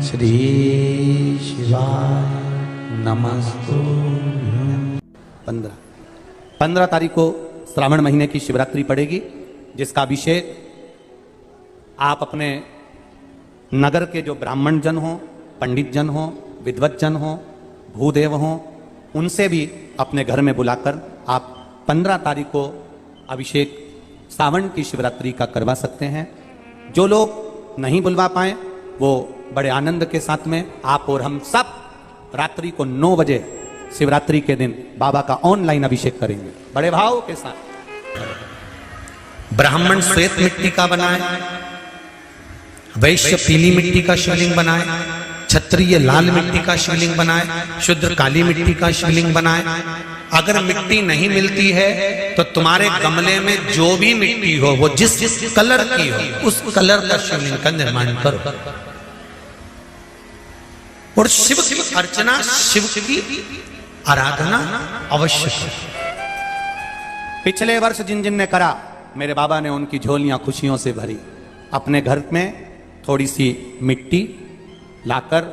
श्री शिवाय नमस्तु। 15 तारीख को श्रावण महीने की शिवरात्रि पड़ेगी, जिसका अभिषेक आप अपने नगर के जो ब्राह्मण जन हो, पंडित जन हो, विद्वत जन हो, भूदेव हो, उनसे भी अपने घर में बुलाकर आप 15 तारीख को अभिषेक सावन की शिवरात्रि का करवा सकते हैं। जो लोग नहीं बुलवा पाए वो बड़े आनंद के साथ में आप और हम सब रात्रि को 9 बजे शिवरात्रि के दिन बाबा का ऑनलाइन अभिषेक करेंगे बड़े भाव के साथ। ब्राह्मण श्वेत मिट्टी का बनाए, वैश्य पीली मिट्टी का शिवलिंग बनाए, क्षत्रिय लाल मिट्टी का शिवलिंग बनाए, शूद्र काली मिट्टी का शिवलिंग बनाए। अगर मिट्टी नहीं मिलती है तो तुम्हारे गमले में जो भी मिट्टी हो, वो जिस कलर की हो, उस कलर का शिवलिंग का निर्माण करो और शिव की अर्चना, शिव की आराधना अवश्य करो। पिछले वर्ष जिन जिन ने करा, मेरे बाबा ने उनकी झोलियां खुशियों से भरी। अपने घर में थोड़ी सी मिट्टी लाकर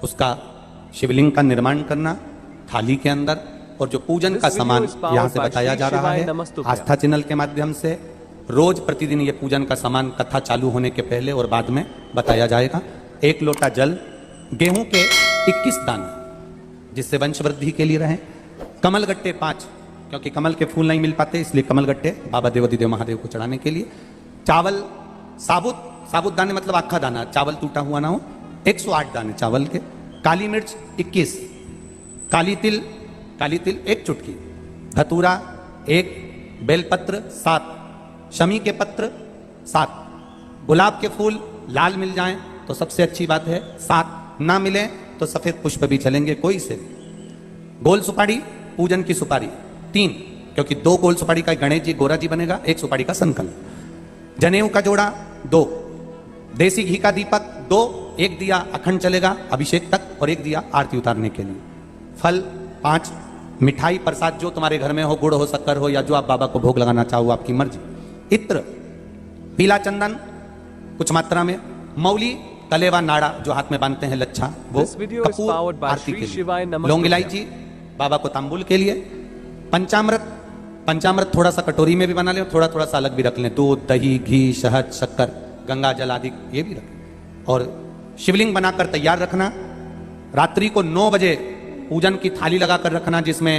उसका शिवलिंग का निर्माण करना थाली के अंदर, और जो पूजन का सामान यहाँ से बताया जा रहा है आस्था चैनल के माध्यम से, रोज प्रतिदिन ये पूजन का सामान कथा चालू होने के पहले और बाद में बताया जाएगा। 1 लोटा जल, गेहूं के 21 दाने जिससे वंश वृद्धि के लिए रहे, कमल गट्टे 5 क्योंकि कमल के फूल नहीं मिल पाते इसलिए कमल गट्टे बाबा देवाधिदेव महादेव को चढ़ाने के लिए, चावल साबुत दाने मतलब आखा दाना, चावल टूटा हुआ ना हो, 108 दाने चावल के, काली मिर्च 21, काली तिल 1 चुटकी, धतूरा 1, बेलपत्र 7, शमी के पत्र 7, गुलाब के फूल लाल मिल जाएं तो सबसे अच्छी बात है 7, ना मिले तो सफेद पुष्प भी चलेंगे कोई से। गोल सुपारी, पूजन की सुपारी 3 क्योंकि 2 गोल सुपारी का गणेश जी गोरा जी बनेगा, 1 सुपारी का संकल्प, जनेऊ का जोड़ा 2, देसी घी का दीपक 2, 1 दिया अखंड चलेगा अभिषेक तक और 1 दिया आरती उतारने के लिए, फल 5, मिठाई प्रसाद जो तुम्हारे घर में हो, गुड़ हो, शक्कर हो, या जो आप बाबा को भोग लगाना चाहो आपकी मर्जी, इत्र, पीला चंदन कुछ मात्रा में, मौली, कलेवा नाड़ा जो हाथ में बांधते हैं लच्छा वो, कपूर आरती के लिए, लौंग इलायची बाबा को तांबुल के लिए, पंचामृत थोड़ा सा कटोरी में भी बना लें, थोड़ा थोड़ा सा अलग भी रख लें, दूध, दही, घी, शहद, शक्कर, गंगा जल आदि ये भी रखें, और शिवलिंग बनाकर तैयार रखना। रात्रि को 9 बजे पूजन की थाली लगाकर रखना जिसमें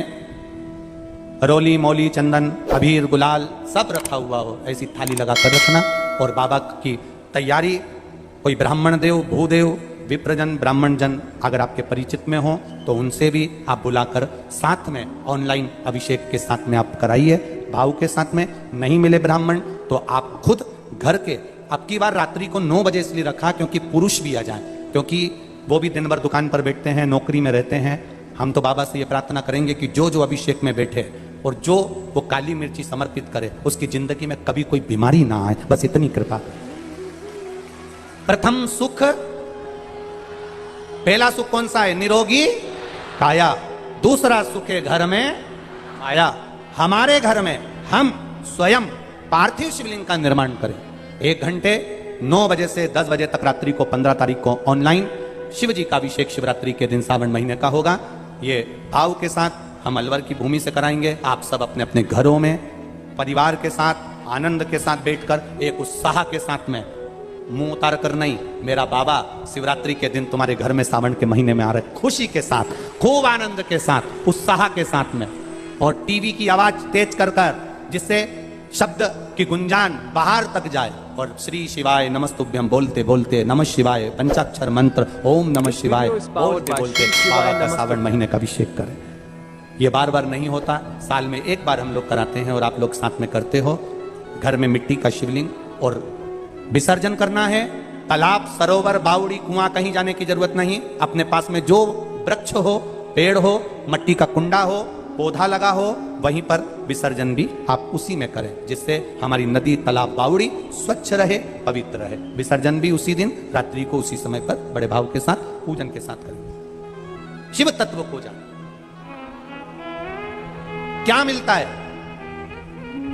रोली, मौली, चंदन, अबीर, गुलाल सब रखा हुआ हो, ऐसी थाली लगाकर रखना। और बाबा की तैयारी, कोई ब्राह्मण देव, भूदेव, विप्रजन, ब्राह्मण जन अगर आपके परिचित में हो तो उनसे भी आप बुलाकर साथ में ऑनलाइन अभिषेक के साथ में आप कराइए भाव के साथ में। नहीं मिले ब्राह्मण तो आप खुद घर के, अब की बार रात्रि को 9 बजे इसलिए रखा क्योंकि पुरुष भी आ जाए, क्योंकि वो भी दिन भर दुकान पर बैठते हैं, नौकरी में रहते हैं। हम तो बाबा से ये प्रार्थना करेंगे कि जो जो अभिषेक में बैठे और जो वो काली मिर्ची समर्पित करे उसकी जिंदगी में कभी कोई बीमारी ना आए, बस इतनी कृपा। प्रथम सुख, पहला सुख कौन सा है? निरोगी काया। दूसरा सुख है घर में आया। हमारे घर में हम स्वयं पार्थिव शिवलिंग का निर्माण करें। 1 घंटे 9 बजे से 10 बजे तक रात्रि को 15 तारीख को ऑनलाइन शिव जी का अभिषेक शिवरात्रि के दिन सावन महीने का होगा। ये भाव के साथ हम अलवर की भूमि से कराएंगे। आप सब अपने अपने घरों में परिवार के साथ आनंद के साथ बैठकर एक उत्साह के साथ में, मुंह उतार कर नहीं, मेरा बाबा शिवरात्रि के दिन तुम्हारे घर में सावन के महीने में आ रहे, खुशी के साथ, खूब आनंद के साथ, उत्साह के साथ में, और टीवी की आवाज तेज कर जिससे शब्द की गुंजान बाहर तक जाए, और श्री शिवाय नमस्तुभ्यम बोलते बोलते, नमः शिवाय पंचाक्षर मंत्र ओम नमः शिवाय बोलते बोलते बाबा का सावन महीने का अभिषेक करें। ये बार बार नहीं होता, साल में 1 बार हम लोग कराते हैं और आप लोग साथ में करते हो। घर में मिट्टी का शिवलिंग और विसर्जन करना है। तालाब, सरोवर, बावड़ी, कुआं कहीं जाने की जरूरत नहीं। अपने पास में जो वृक्ष हो, पेड़ हो, मट्टी का कुंडा हो, पौधा लगा हो, वहीं पर विसर्जन भी आप उसी में करें, जिससे हमारी नदी, तालाब, बावड़ी स्वच्छ रहे, पवित्र रहे। विसर्जन भी उसी दिन रात्रि को उसी समय पर बड़े भाव के साथ पूजन के साथ करें। शिव तत्व पूजा क्या मिलता है?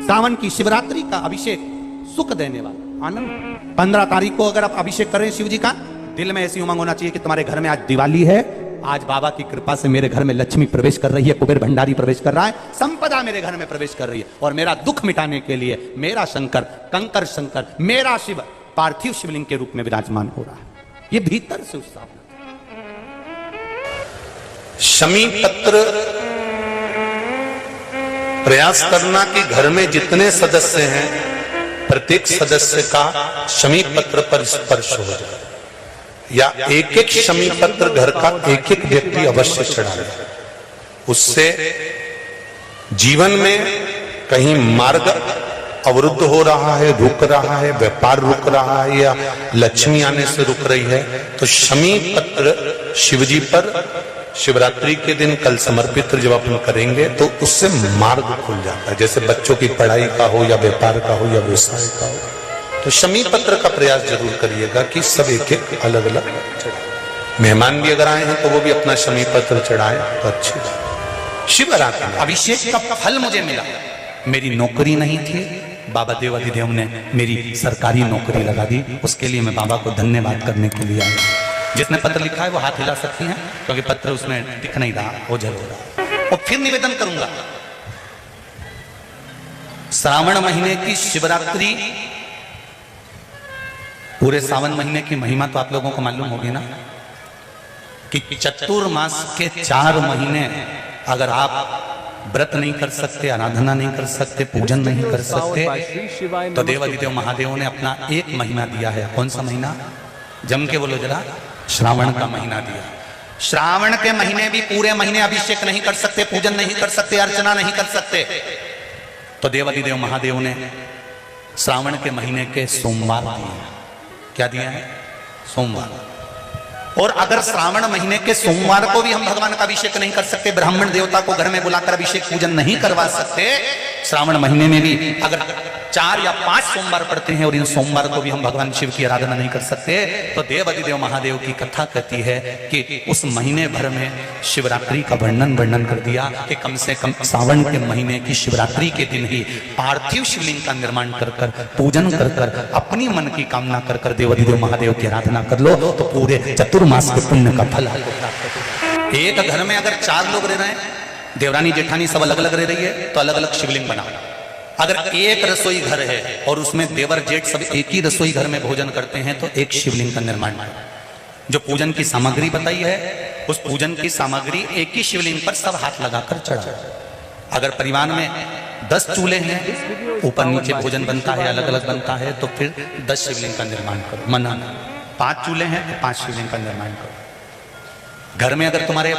सावन की शिवरात्रि का अभिषेक सुख देने वाला, आनंद। 15 तारीख को अगर आप अभिषेक करें शिव जी का, दिल में ऐसी उमंग होना चाहिए कि तुम्हारे घर में आज दिवाली है, आज बाबा की कृपा से मेरे घर में लक्ष्मी प्रवेश कर रही है, कुबेर भंडारी प्रवेश कर रहा है, संपदा मेरे घर में प्रवेश कर रही है, और मेरा दुख मिटाने के लिए मेरा शंकर, कंकर शंकर, मेरा शिव पार्थिव शिवलिंग के रूप में विराजमान हो रहा है। ये भीतर से उत्साह। शमी पत्र प्रयास करना कि घर में जितने सदस्य हैं प्रत्येक सदस्य का शमी पत्र पर स्पर्श हो जाए, या एक एक शमी पत्र घर का एक एक व्यक्ति अवश्य चढ़ाए। उससे जीवन में कहीं मार्ग अवरुद्ध हो रहा है, रुक रहा है, व्यापार रुक रहा है, या लक्ष्मी आने से रुक रही है, तो शमी पत्र शिवजी पर शिवरात्रि के दिन कल समर्पित जब अपन करेंगे तो उससे मार्ग खुल जाता है। जैसे बच्चों की पढ़ाई का हो, या व्यापार का हो, या व्यवसाय का हो, तो शमी पत्र का प्रयास जरूर करिएगा कि सब एक एक अलग अलग चढ़ाए। मेहमान भी अगर आए हैं तो वो भी अपना शमी पत्र चढ़ाए तो अच्छी बात। शिवरात्रि अभिषेक का फल मुझे मिला। मेरी नौकरी नहीं थी, बाबा देवाधिदेव ने मेरी सरकारी नौकरी लगा दी, उसके लिए मैं बाबा को धन्यवाद करने के लिए आया। जिसने पत्र लिखा है वो हाथ हिला सकती हैं, क्योंकि पत्र उसमें दिख नहीं रहा, वो जरूर रहा। और फिर निवेदन करूंगा, श्रावण महीने की शिवरात्रि, पूरे सावन महीने की महिमा तो आप लोगों को मालूम होगी ना, कि चतुर्मास के 4 महीने अगर आप व्रत नहीं कर सकते, आराधना नहीं कर सकते, पूजन नहीं कर सकते, तो देवाधिदेव महादेव ने अपना एक महीना दिया है। कौन सा महीना? जम के बोलो जरा। श्रावण का महीना दिया। श्रावण के महीने भी पूरे महीने अभिषेक नहीं कर सकते, पूजन नहीं कर सकते, अर्चना नहीं कर सकते, तो देवाधिदेव महादेव ने श्रावण के महीने के सोमवार दिए। क्या दिया है? सोमवार। और अगर श्रावण महीने के सोमवार को भी हम भगवान का अभिषेक नहीं कर सकते, ब्राह्मण देवता को घर में बुलाकर अभिषेक पूजन नहीं करवा सकते, श्रावण महीने में भी अगर 4 या 5 सोमवार पड़ते हैं और इन सोमवार को भी हम भगवान शिव की आराधना नहीं कर सकते, तो देवाधिदेव महादेव की कथा कहती है कि उस महीने भर में शिवरात्रि का वर्णन कर दिया कि कम से कम सावन के महीने की शिवरात्रि के दिन ही पार्थिव शिवलिंग का निर्माण कर कर, पूजन कर कर, अपनी मन की कामना कर कर देवाधिदेव महादेव की आराधना कर लो, तो पूरे चतुर्मास के पुण्य का फल आपको प्राप्त होगा। एक घर में अगर 4 लोग रह रहे हैं, देवरानी जेठानी सब अलग अलग रह रही है, तो अलग अलग शिवलिंग बनाओ। अगर एक रसोई घर है और उसमें देवर जेठ सब एक ही रसोई घर में भोजन करते हैं, तो एक शिवलिंग का निर्माण करो। जो पूजन की सामग्री बताई है, उस पूजन की सामग्री एक ही शिवलिंग पर सब हाथ लगाकर चढ़ाओ। अगर परिवार में 10 चूल्हे हैं, ऊपर नीचे भोजन बनता है, अलग अलग बनता है, तो फिर 10 शिवलिंग का निर्माण करो। मना 5 चूल्हे हैं तो 5 शिवलिंग का निर्माण करो। घर में अगर तुम्हारे